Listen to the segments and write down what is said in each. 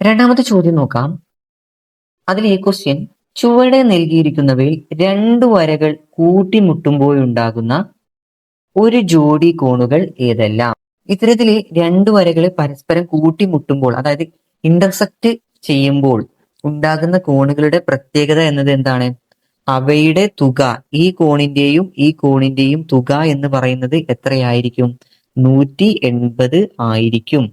രണ്ടാമത്തെ ചോദ്യം നോക്കാം. അതിൽ ഈ ക്വസ്റ്റ്യൻ ചുവടെ നൽകിയിരിക്കുന്നവയിൽ രണ്ട് വരകൾ കൂട്ടിമുട്ടുമ്പോഴുണ്ടാകുന്ന ഒരു ജോഡി കോണുകൾ ഏതെല്ലാം? ഇത്തരത്തിൽ രണ്ട് വരകൾ പരസ്പരം കൂട്ടിമുട്ടുമ്പോൾ, അതായത് ഇന്റർസെക്ട് ചെയ്യുമ്പോൾ ഉണ്ടാകുന്ന കോണുകളുടെ പ്രത്യേകത എന്നത് എന്താണ്? അവയുടെ തുക, ഈ കോണിന്റെയും ഈ കോണിന്റെയും തുക എന്ന് പറയുന്നത് എത്രയായിരിക്കും? 180 ആയിരിക്കും.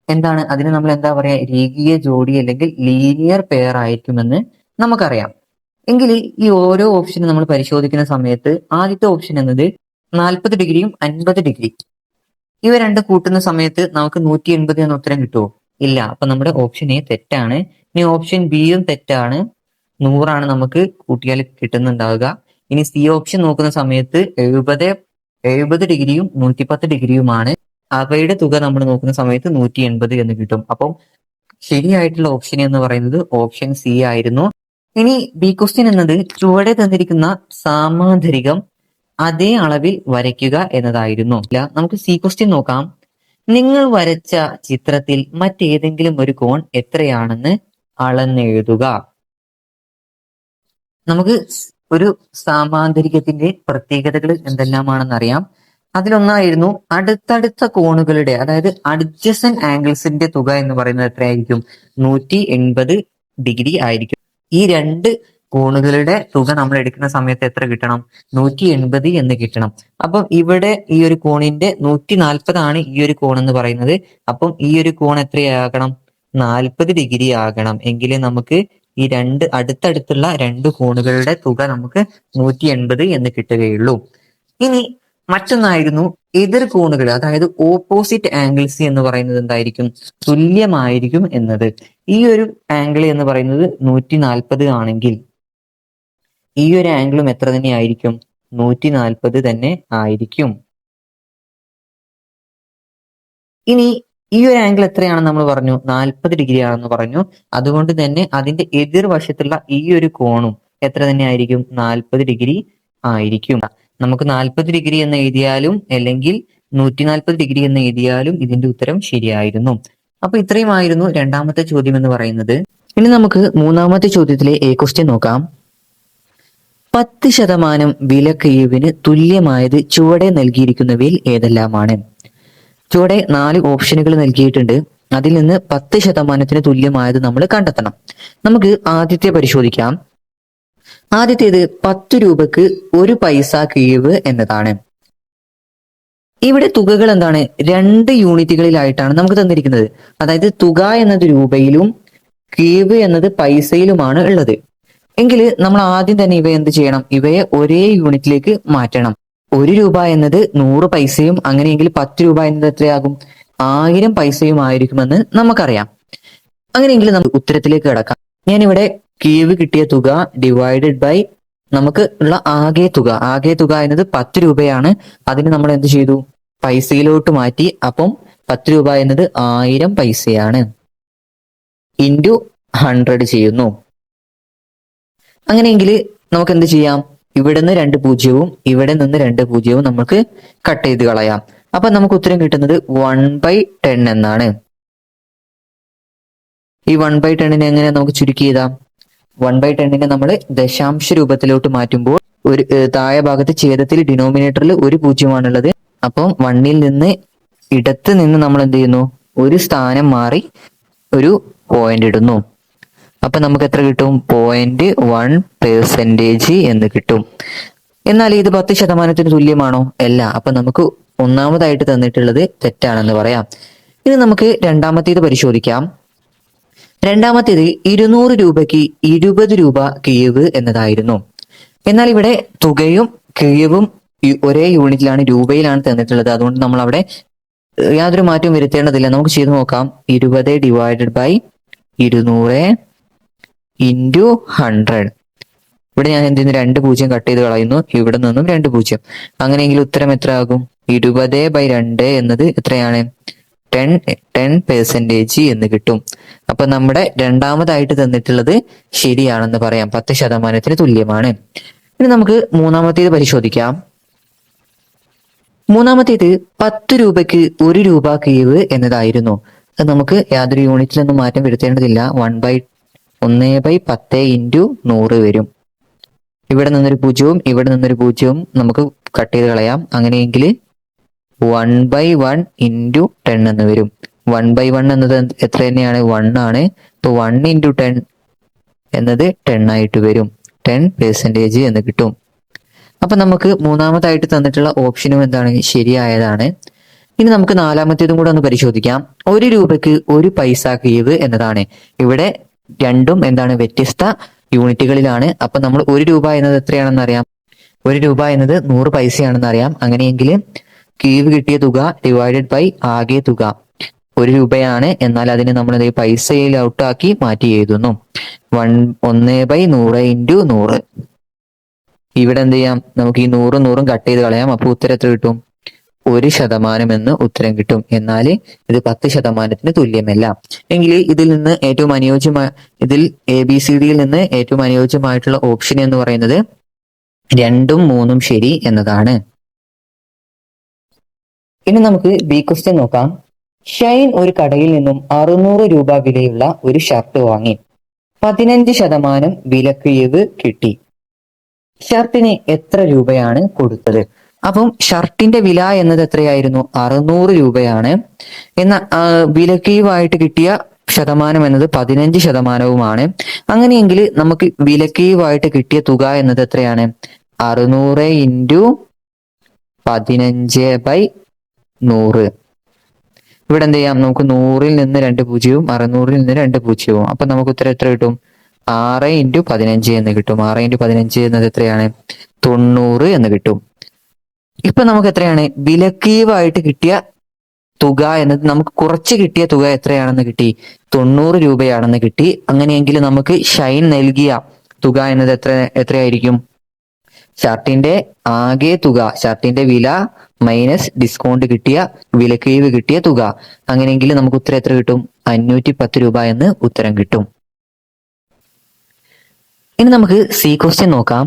എന്താണ് അതിന് നമ്മൾ എന്താ പറയാ? രേഖീയ ജോഡി അല്ലെങ്കിൽ ലീനിയർ പെയർ ആയിരിക്കുമെന്ന് നമുക്കറിയാം. എങ്കിൽ ഈ ഓരോ ഓപ്ഷനും നമ്മൾ പരിശോധിക്കുന്ന സമയത്ത് ആദ്യത്തെ ഓപ്ഷൻ എന്നത് 40 ഡിഗ്രിയും 50 ഡിഗ്രി, ഇവ രണ്ട് കൂട്ടുന്ന സമയത്ത് നമുക്ക് 180 എന്ന ഉത്തരം കിട്ടുമോ? ഇല്ല. അപ്പൊ നമ്മുടെ ഓപ്ഷൻ എ തെറ്റാണ്. ഇനി ഓപ്ഷൻ ബിയും തെറ്റാണ്. 100 നമുക്ക് കൂട്ടിയാൽ കിട്ടുന്നുണ്ടാവുക. ഇനി സി ഓപ്ഷൻ നോക്കുന്ന സമയത്ത് 70 ഡിഗ്രിയും 110 ഡിഗ്രിയുമാണ്. അവയുടെ തുക നമ്മൾ നോക്കുന്ന സമയത്ത് 180 എന്ന് കിട്ടും. അപ്പം ശരിയായിട്ടുള്ള ഓപ്ഷൻ എന്ന് പറയുന്നത് ഓപ്ഷൻ സി ആയിരുന്നു. ഇനി ബി ക്വസ്റ്റ്യൻ എന്നത് ചുവടെ തന്നിരിക്കുന്ന സാമാന്തരികം അതേ അളവിൽ വരയ്ക്കുക എന്നതായിരുന്നു. നമുക്ക് സി ക്വസ്റ്റ്യൻ നോക്കാം. നിങ്ങൾ വരച്ച ചിത്രത്തിൽ മറ്റേതെങ്കിലും ഒരു കോൺ എത്രയാണെന്ന് അളന്നെഴുതുക. നമുക്ക് ഒരു സാമാന്തരികത്തിന്റെ പ്രത്യേകതകൾ എന്തെല്ലാമാണെന്ന് അറിയാം. അതിലൊന്നായിരുന്നു അടുത്തടുത്ത കോണുകളുടെ, അതായത് അഡ്ജസന്റ് ആംഗിൾസിന്റെ തുക എന്ന് പറയുന്നത് എത്രയായിരിക്കും? 180 ഡിഗ്രി ആയിരിക്കും. ഈ രണ്ട് കോണുകളുടെ തുക നമ്മൾ എടുക്കുന്ന സമയത്ത് എത്ര കിട്ടണം? 180 എന്ന് കിട്ടണം. അപ്പം ഇവിടെ ഈ ഒരു കോണിന്റെ 140 ആണ് ഈ ഒരു കോൺ എന്ന് പറയുന്നത്. അപ്പം ഈ ഒരു കോൺ എത്രയാകണം? 40 ഡിഗ്രി ആകണം. എങ്കിലേ നമുക്ക് ഈ രണ്ട് അടുത്തടുത്തുള്ള രണ്ട് കോണുകളുടെ തുക നമുക്ക് 180 എന്ന് കിട്ടുകയുള്ളൂ. ഇനി മറ്റൊന്നായിരുന്നു എതിർ കോണുകൾ, അതായത് ഓപ്പോസിറ്റ് ആംഗിൾസ് എന്ന് പറയുന്നത് എന്തായിരിക്കും? തുല്യമായിരിക്കും എന്നത്. ഈ ഒരു ആംഗിൾ എന്ന് പറയുന്നത് 140 ആണെങ്കിൽ ഈ ഒരു ആംഗിളും എത്ര തന്നെ ആയിരിക്കും? 140 തന്നെ ആയിരിക്കും. ഇനി ഈ ഒരു ആംഗിൾ എത്രയാണെന്ന് നമ്മൾ പറഞ്ഞു? 40 ഡിഗ്രി ആണെന്ന് പറഞ്ഞു. അതുകൊണ്ട് തന്നെ അതിന്റെ എതിർവശത്തുള്ള ഈ ഒരു കോണും എത്ര തന്നെ ആയിരിക്കും? 40 ഡിഗ്രി ആയിരിക്കും. നമുക്ക് 40 ഡിഗ്രി എന്ന് എഴുതിയാലും അല്ലെങ്കിൽ 140 ഡിഗ്രി എന്ന് എഴുതിയാലും ഇതിന്റെ ഉത്തരം ശരിയായിരുന്നു. അപ്പൊ ഇത്രയുമായിരുന്നു രണ്ടാമത്തെ ചോദ്യം എന്ന് പറയുന്നത്. ഇനി നമുക്ക് മൂന്നാമത്തെ ചോദ്യത്തിലെ എ ക്വസ്റ്റ്യൻ നോക്കാം. 10% വിലക്കിഴിവിന് തുല്യമായത് ചുവടെ നൽകിയിരിക്കുന്നവയിൽ ഏതെല്ലാമാണ്? ചുവടെ 4 ഓപ്ഷനുകൾ നൽകിയിട്ടുണ്ട്. അതിൽ നിന്ന് 10% തുല്യമായത് നമ്മൾ കണ്ടെത്തണം. നമുക്ക് ആദ്യത്തെ പരിശോധിക്കാം. ആദ്യത്തേത് 10 രൂപക്ക് 1 പൈസ കിഴിവ് എന്നതാണ്. ഇവിടെ തുകകൾ എന്താണ്? 2 യൂണിറ്റുകളിലായിട്ടാണ് നമുക്ക് തന്നിരിക്കുന്നത്. അതായത് തുക എന്നത് രൂപയിലും കിഴിവ് എന്നത് പൈസയിലുമാണ് ഉള്ളത്. എങ്കിൽ നമ്മൾ ആദ്യം തന്നെ ഇവയെ എന്ത് ചെയ്യണം? ഇവയെ ഒരേ യൂണിറ്റിലേക്ക് മാറ്റണം. 1 രൂപ എന്നത് 100 പൈസയും അങ്ങനെയെങ്കിൽ 10 രൂപ എന്നത് എത്രയാകും? 1000 പൈസയും ആയിരിക്കുമെന്ന് നമുക്കറിയാം. അങ്ങനെയെങ്കിൽ നമുക്ക് ഉത്തരത്തിലേക്ക് കിടക്കാം. ഞാനിവിടെ കിഴിവ് കിട്ടിയ തുക ഡിവൈഡഡ് ബൈ നമുക്ക് ഉള്ള ആകെ തുക എന്നത് 10 രൂപയാണ്. അതിന് നമ്മൾ എന്ത് ചെയ്തു? പൈസയിലോട്ട് മാറ്റി. അപ്പം 10 രൂപ എന്നത് 1000 പൈസയാണ്. ഇൻറ്റു 100 ചെയ്യുന്നു. അങ്ങനെയെങ്കിൽ നമുക്ക് എന്ത് ചെയ്യാം? ഇവിടെ നിന്ന് 2 പൂജ്യവും ഇവിടെ നിന്ന് 2 പൂജ്യവും നമുക്ക് കട്ട് ചെയ്ത് കളയാം. അപ്പൊ നമുക്ക് ഉത്തരം കിട്ടുന്നത് 1/10 എന്നാണ്. ഈ 1/10 എങ്ങനെ നമുക്ക് ചുരുക്കി എഴുതാം? 1/10 നമ്മൾ ദശാംശ രൂപത്തിലോട്ട് മാറ്റുമ്പോൾ ഒരു താഴെ ഭാഗത്ത് ഛേദത്തിൽ ഡിനോമിനേറ്ററിൽ 1 പൂജ്യമാണുള്ളത്. അപ്പം 1ൽ നിന്ന് ഇടത്ത് നിന്ന് നമ്മൾ എന്ത് ചെയ്യുന്നു? ഒരു സ്ഥാനം മാറി ഒരു പോയിന്റ് ഇടുന്നു. അപ്പൊ നമുക്ക് എത്ര കിട്ടും? 0.1% എന്ന് കിട്ടും. എന്നാൽ ഇത് 10% തുല്യമാണോ? അല്ല. അപ്പൊ നമുക്ക് ഒന്നാമതായിട്ട് തന്നിട്ടുള്ളത് തെറ്റാണെന്ന് പറയാം. ഇനി നമുക്ക് രണ്ടാമത്തേത് പരിശോധിക്കാം. രണ്ടാമത്തേത് 200 രൂപയ്ക്ക് 20 രൂപ കിഴിവ് എന്നതായിരുന്നു. എന്നാൽ ഇവിടെ തുകയും കിഴിവും ഒരേ യൂണിറ്റിലാണ്, രൂപയിലാണ് തന്നിട്ടുള്ളത്. അതുകൊണ്ട് നമ്മൾ അവിടെ യാതൊരു മാറ്റവും വരുത്തേണ്ടതില്ല. നമുക്ക് ചെയ്തു നോക്കാം. 20 ഡിവൈഡഡ് ബൈ 200 ഇൻറ്റു 100. ഇവിടെ ഞാൻ എന്ത് ചെയ്യുന്നു? 2 പൂജ്യം കട്ട് ചെയ്ത് കളയുന്നു. ഇവിടെ നിന്നും 2 പൂജ്യം. അങ്ങനെയെങ്കിൽ ഉത്തരം എത്ര ആകും? 20/2 എന്നത് എത്രയാണ്? 10% എന്ന് കിട്ടും. അപ്പൊ നമ്മുടെ രണ്ടാമതായിട്ട് തന്നിട്ടുള്ളത് ശരിയാണെന്ന് പറയാം. 10% തുല്യമാണ്. ഇനി നമുക്ക് മൂന്നാമത്തേത് പരിശോധിക്കാം. മൂന്നാമത്തേത് 10 രൂപയ്ക്ക് 1 രൂപ കിഴിവ് എന്നതായിരുന്നു. അത് നമുക്ക് യാതൊരു യൂണിറ്റിലൊന്നും മാറ്റം വരുത്തേണ്ടതില്ല. 1/10 ഇൻറ്റു 100 വരും. ഇവിടെ നിന്നൊരു പൂജ്യവും ഇവിടെ നിന്നൊരു പൂജ്യവും നമുക്ക് കട്ട് ചെയ്ത് കളയാം. അങ്ങനെയെങ്കിൽ 1/1 ഇൻറ്റു 10 എന്ന് വരും. 1/1 എന്നത് എത്ര തന്നെയാണ്? 1 ആണ്. ഇപ്പൊ 1 ഇൻറ്റു 10 എന്നത് 10 ആയിട്ട് വരും. 10% എന്ന് കിട്ടും. അപ്പൊ നമുക്ക് മൂന്നാമതായിട്ട് തന്നിട്ടുള്ള ഓപ്ഷനും എന്താണ്? ശരിയായതാണ്. ഇനി നമുക്ക് നാലാമത്തേതും കൂടെ ഒന്ന് പരിശോധിക്കാം. 1 രൂപയ്ക്ക് 1 പൈസ കീവ് എന്നതാണ്. ഇവിടെ രണ്ടും എന്താണ്? വ്യത്യസ്ത യൂണിറ്റുകളിലാണ്. അപ്പൊ നമ്മൾ 1 രൂപ എന്നത് എത്രയാണെന്ന് അറിയാം. 1 രൂപ എന്നത് 100 പൈസയാണെന്ന് അറിയാം. അങ്ങനെയെങ്കിൽ കീവ് കിട്ടിയ തുക ഡിവൈഡഡ് ബൈ ആകെ തുക 1 രൂപയാണ്. എന്നാൽ അതിനെ നമ്മൾ പൈസയിൽ ഔട്ടാക്കി മാറ്റി എഴുതുന്നു. 1/100 ഇൻറ്റു 100. ഇവിടെ എന്ത് ചെയ്യാം? നമുക്ക് ഈ 100 100 കട്ട് ചെയ്ത് കളയാം. അപ്പൊ ഉത്തരം എത്ര കിട്ടും? 1% എന്ന് ഉത്തരം കിട്ടും. എന്നാൽ ഇത് 10% തുല്യമല്ല. എങ്കിൽ ഇതിൽ നിന്ന് ഏറ്റവും ഇതിൽ ABCDയിൽ നിന്ന് ഏറ്റവും അനുയോജ്യമായിട്ടുള്ള ഓപ്ഷൻ എന്ന് പറയുന്നത് 2ഉം 3ഉം ശരി എന്നതാണ്. ഇനി നമുക്ക് ബി ക്വസ്റ്റ്യൻ നോക്കാം. ഷൈൻ ഒരു കടയിൽ നിന്നും 600 രൂപ വിലയുള്ള ഒരു ഷർട്ട് വാങ്ങി. 15% വിലക്കിഴിവ് കിട്ടി. ഷർട്ടിന് എത്ര രൂപയാണ് കൊടുത്തത്? അപ്പം ഷർട്ടിന്റെ വില എന്നത് എത്രയായിരുന്നു? 600 രൂപയാണ്. എന്നാൽ വിലക്കിഴിവായിട്ട് കിട്ടിയ ശതമാനം എന്നത് 15%. അങ്ങനെയെങ്കിൽ നമുക്ക് വിലക്കിഴിവായിട്ട് കിട്ടിയ തുക എന്നത് എത്രയാണ്? 600 ഇൻറ്റു 15/100. ഇവിടെ എന്ത് ചെയ്യാം? നമുക്ക് 100ൽ നിന്ന് 2 പൂജ്യവും 600ൽ നിന്ന് 2 പൂജ്യവും. അപ്പൊ നമുക്ക് ഉത്തരം എത്ര കിട്ടും? 6 ഇൻറ്റു 15 എന്ന് കിട്ടും. 6 ഇൻറ്റു 15 എന്നത് എത്രയാണ്? 90 എന്ന് കിട്ടും. ഇപ്പൊ നമുക്ക് എത്രയാണ്? വിലക്കീവായിട്ട് കിട്ടിയ തുക എന്നത് നമുക്ക് കുറച്ച് കിട്ടിയ തുക എത്രയാണെന്ന് കിട്ടി? 90 രൂപയാണെന്ന് കിട്ടി. അങ്ങനെയെങ്കിൽ നമുക്ക് ഷൈൻ നൽകിയ തുക എന്നത് എത്രയായിരിക്കും? ഷർട്ടിന്റെ ആകെ തുക, ഷർട്ടിന്റെ വില മൈനസ് ഡിസ്കൗണ്ട് കിട്ടിയ വിലക്കിഴിവ് കിട്ടിയ തുക. അങ്ങനെയെങ്കിൽ നമുക്ക് ഉത്തരം എത്ര കിട്ടും? 510 രൂപ എന്ന് ഉത്തരം കിട്ടും. ഇനി നമുക്ക് സി ക്വസ്റ്റ്യൻ നോക്കാം.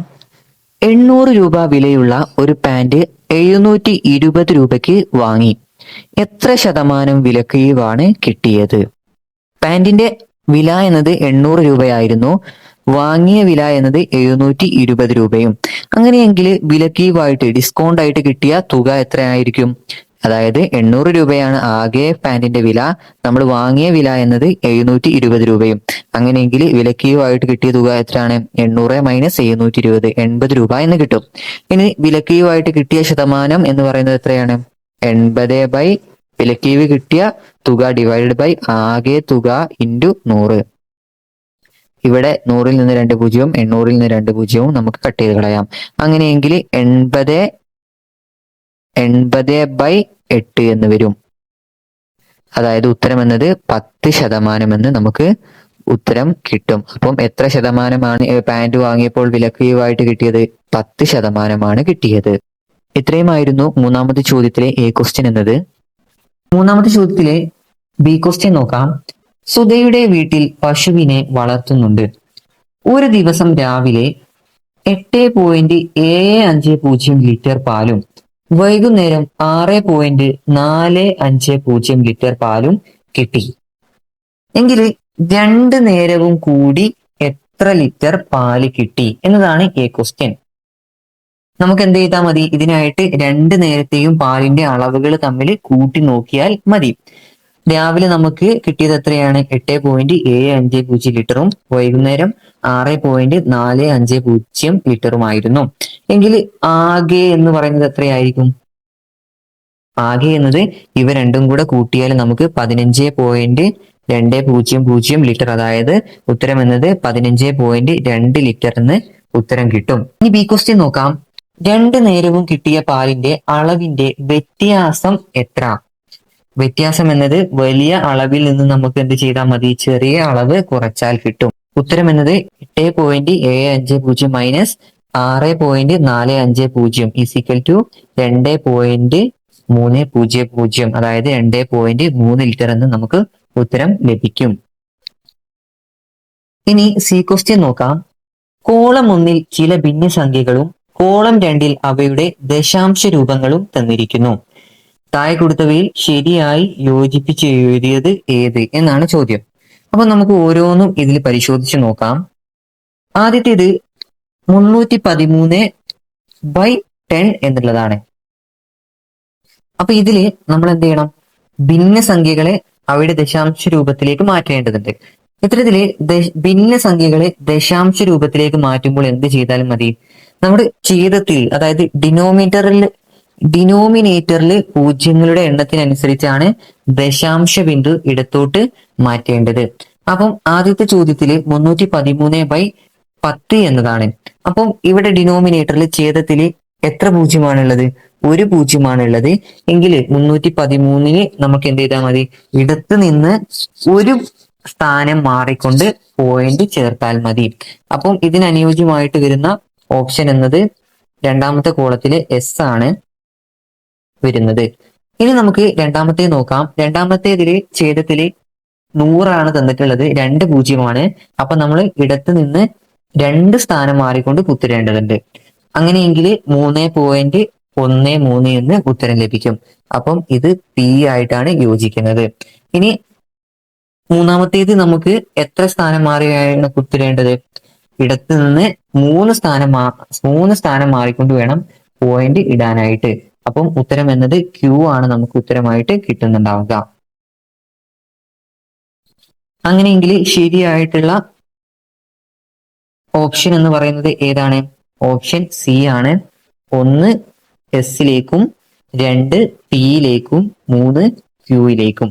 800 രൂപ വിലയുള്ള ഒരു പാന്റ് 720 രൂപയ്ക്ക് വാങ്ങി. എത്ര ശതമാനം വിലക്കിഴിവാണ് കിട്ടിയത്? പാന്റിന്റെ വില എന്നത് 800 രൂപയായിരുന്നു. വാങ്ങിയ വില എന്നത് 720 രൂപയും. അങ്ങനെയെങ്കിൽ വിലക്കിഴിവായിട്ട് ഡിസ്കൗണ്ട് ആയിട്ട് കിട്ടിയ തുക എത്രയായിരിക്കും? അതായത് 800 രൂപയാണ് ആകെ പാന്റിന്റെ വില. നമ്മൾ വാങ്ങിയ വില എന്നത് 720 രൂപയും. അങ്ങനെയെങ്കിൽ വിലക്കിഴിവായിട്ട് കിട്ടിയ തുക എത്രയാണ്? 800 മൈനസ് 720, 80 രൂപ എന്ന് കിട്ടും. ഇനി വിലക്കിഴിവായിട്ട് കിട്ടിയ ശതമാനം എന്ന് പറയുന്നത് എത്രയാണ്? 80 വിലക്കിഴിവ് കിട്ടിയ തുക ഡിവൈഡഡ് ബൈ ആകെ തുക ഇൻറ്റു 100. ഇവിടെ 100ൽ നിന്ന് 2 പൂജ്യവും 800ൽ നിന്ന് 2 പൂജ്യവും നമുക്ക് കട്ട് ചെയ്ത് കളയാം. അങ്ങനെയെങ്കിൽ 80/8 എന്ന് വരും. അതായത് ഉത്തരം എന്നത് 10% എന്ന് നമുക്ക് ഉത്തരം കിട്ടും. അപ്പം എത്ര ശതമാനമാണ് പാന്റ് വാങ്ങിയപ്പോൾ വിലക്കിഴിവായിട്ട് കിട്ടിയത്? 10% കിട്ടിയത്. ഇത്രയുമായിരുന്നു മൂന്നാമത്തെ ചോദ്യത്തിലെ എ ക്വസ്റ്റ്യൻ എന്നത്. മൂന്നാമത്തെ ചോദ്യത്തിലെ ബി ക്വസ്റ്റ്യൻ നോക്കാം. സുധയുടെ വീട്ടിൽ പശുവിനെ വളർത്തുന്നുണ്ട്. ഒരു ദിവസം രാവിലെ 8.750 ലിറ്റർ പാലും വൈകുന്നേരം 6.450 ലിറ്റർ പാലും കിട്ടി. എങ്കിൽ 2 നേരവും കൂടി എത്ര ലിറ്റർ പാല് കിട്ടി എന്നതാണ് എ ക്വസ്റ്റ്യൻ. നമുക്ക് എന്ത് ചെയ്താൽ മതി? ഇതിനായിട്ട് 2 നേരത്തെയും പാലിന്റെ അളവുകൾ തമ്മിൽ കൂട്ടി നോക്കിയാൽ മതി. രാവിലെ നമുക്ക് കിട്ടിയത് എത്രയാണ്? 8.750 ലിറ്ററും വൈകുന്നേരം 6.450 ലിറ്ററുമായിരുന്നു. എങ്കിൽ ആകെ എന്ന് പറയുന്നത് എത്രയായിരിക്കും? ആകെ എന്നത് ഇവ രണ്ടും കൂടെ കൂട്ടിയാൽ നമുക്ക് 15.200 ലിറ്റർ, അതായത് ഉത്തരം എന്നത് 15.2 ലിറ്റർ എന്ന് ഉത്തരം കിട്ടും. ഇനി ബി ക്വസ്റ്റ്യൻ നോക്കാം. 2 നേരവും കിട്ടിയ പാലിന്റെ അളവിന്റെ വ്യത്യാസം എത്ര? വ്യത്യാസം എന്നത് വലിയ അളവിൽ നിന്ന് നമുക്ക് എന്ത് ചെയ്താൽ മതി? ചെറിയ അളവ് കുറച്ചാൽ കിട്ടും. ഉത്തരം എന്നത് 8.750 മൈനസ് 6.450 ഈസിക്കൽ ടു 2.300, അതായത് 2.3 ലിറ്റർ എന്ന് നമുക്ക് ഉത്തരം ലഭിക്കും. ഇനി സി ക്വസ്റ്റ്യൻ നോക്കാം. കോളം 1 ചില ഭിന്നസംഖ്യകളും കോളം 2 അവയുടെ ദശാംശ രൂപങ്ങളും തന്നിരിക്കുന്നു. താഴെ കൊടുത്തവയിൽ ശരിയായി യോജിപ്പിച്ച് എഴുതിയത് ഏത് എന്നാണ് ചോദ്യം. അപ്പൊ നമുക്ക് ഓരോന്നും ഇതിൽ പരിശോധിച്ച് നോക്കാം. ആദ്യത്തേത് 313/10 എന്നുള്ളതാണ്. അപ്പൊ ഇതില് നമ്മൾ എന്ത് ചെയ്യണം? ഭിന്നസംഖ്യകളെ അവയുടെ ദശാംശ രൂപത്തിലേക്ക് മാറ്റേണ്ടതുണ്ട്. ഇത്തരത്തില് ഭിന്നസംഖ്യകളെ ദശാംശ രൂപത്തിലേക്ക് മാറ്റുമ്പോൾ എന്ത് ചെയ്താലും മതി? നമ്മുടെ ഛേദത്തിൽ, അതായത് ഡിനോമിനേറ്ററിൽ പൂജ്യങ്ങളുടെ എണ്ണത്തിനനുസരിച്ചാണ് ദശാംശ ബിന്ദു ഇടത്തോട്ട് മാറ്റേണ്ടത്. അപ്പം ആദ്യത്തെ ചോദ്യത്തില് 313/10 എന്നതാണ്. അപ്പം ഇവിടെ ഡിനോമിനേറ്ററിൽ ഛേദത്തില് എത്ര പൂജ്യമാണുള്ളത്? ഒരു പൂജ്യമാണുള്ളത്. എങ്കിൽ 313 നമുക്ക് എന്ത് ചെയ്താൽ മതി? ഇടത്ത് നിന്ന് ഒരു സ്ഥാനം മാറിക്കൊണ്ട് പോയിന്റ് ചേർത്താൽ മതി. അപ്പം ഇതിന് അനുയോജ്യമായിട്ട് വരുന്ന ഓപ്ഷൻ എന്നത് രണ്ടാമത്തെ കോളത്തിലെ എസ് ആണ് വരുന്നത്. ഇനി നമുക്ക് രണ്ടാമത്തെ നോക്കാം. രണ്ടാമത്തേതില് ഛേദത്തില് 100 തന്നിട്ടുള്ളത്, 2 പൂജ്യമാണ്. അപ്പൊ നമ്മൾ ഇടത്ത് നിന്ന് 2 സ്ഥാനം മാറിക്കൊണ്ട് കുത്തിരേണ്ടതുണ്ട്. അങ്ങനെയെങ്കിൽ 3.13 എന്ന് ഉത്തരം ലഭിക്കും. അപ്പം ഇത് പി ആയിട്ടാണ് യോജിക്കുന്നത്. ഇനി മൂന്നാമത്തേത് നമുക്ക് എത്ര സ്ഥാനം മാറിയാണ് കുത്തിരേണ്ടത്? ഇടത്ത് നിന്ന് 3 സ്ഥാനം മാറിക്കൊണ്ട് വേണം പോയിന്റ് ഇടാനായിട്ട്. അപ്പം ഉത്തരം എന്നത് ക്യൂ ആണ് നമുക്ക് ഉത്തരമായിട്ട് കിട്ടുന്നുണ്ടാവുക. അങ്ങനെയെങ്കിൽ ശരിയായിട്ടുള്ള ഓപ്ഷൻ എന്ന് പറയുന്നത് ഏതാണ്? ഓപ്ഷൻ സി ആണ്. 1 എസിലേക്കും 2 പിയിലേക്കും 3 ക്യൂയിലേക്കും.